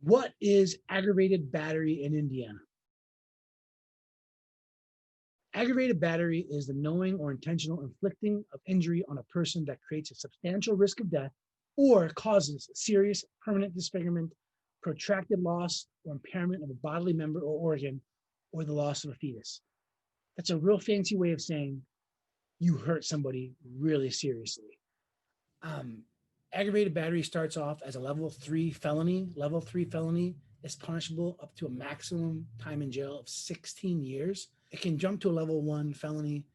What is aggravated battery in Indiana? Aggravated battery is the knowing or intentional inflicting of injury on a person that creates a substantial risk of death or causes serious permanent disfigurement, protracted loss or impairment of a bodily member or organ, or the loss of a fetus. That's a real fancy way of saying you hurt somebody really seriously. Um, Aggravated battery starts off as a level 3 felony. Level 3 felony is punishable up to a maximum time in jail of 16 years. It can jump to a level 1 felony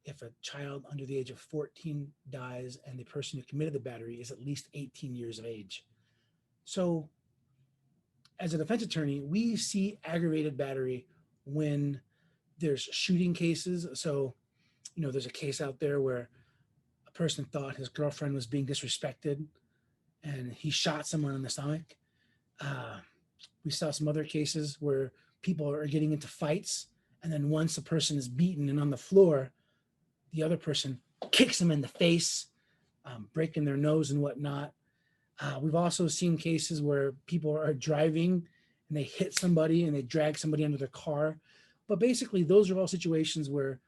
if a child under the age of 14 dies and the person who committed the battery is at least 18 years of age. So, as a defense attorney, we see aggravated battery when there's shooting cases. So, there's a case out there where a person thought his girlfriend was being disrespected and he shot someone in the stomach. Uh, we saw some other cases where people are getting into fights, and then once a person is beaten and on the floor, the other person kicks them in the face, breaking their nose and whatnot. We've also seen cases where people are driving and they hit somebody and they drag somebody under their car. But basically, those are all situations where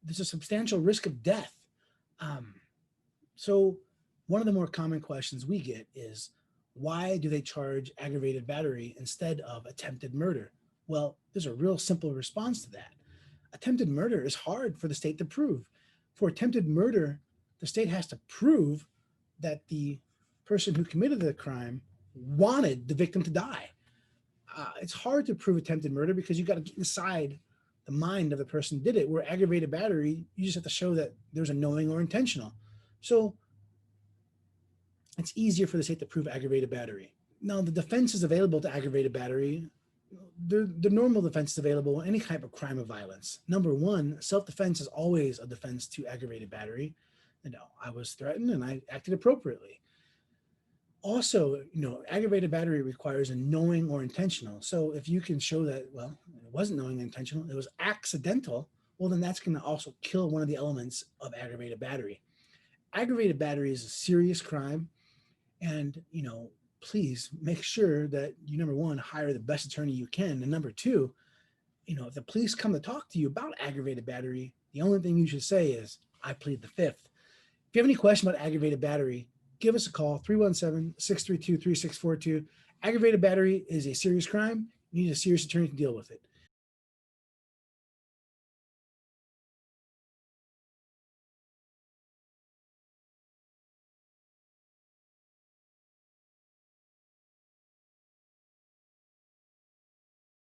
there's a substantial risk of death. So one of the more common questions we get is, why do they charge aggravated battery instead of attempted murder? Well, there's a real simple response to that. Attempted murder is hard for the state to prove. For attempted murder, the state has to prove that the person who committed the crime wanted the victim to die. It's hard to prove attempted murder because you got to get inside the mind of the person who did it. Where aggravated battery, you just have to show that there's a knowing or intentional. So it's easier for the state to prove aggravated battery. Now, the defense is available to aggravated battery. The normal defense is available in any type of crime of violence. Number one, self-defense is always a defense to aggravated battery. I was threatened and I acted appropriately. Also, aggravated battery requires a knowing or intentional. So if you can show that, well, it wasn't knowing or intentional, it was accidental, well, then that's going to also kill one of the elements of aggravated battery. Aggravated battery is a serious crime. And, please make sure that you, number one, hire the best attorney you can. And number two, if the police come to talk to you about aggravated battery, the only thing you should say is, I plead the fifth. If you have any question about aggravated battery, give us a call, 317-632-3642. Aggravated battery is a serious crime. You need a serious attorney to deal with it.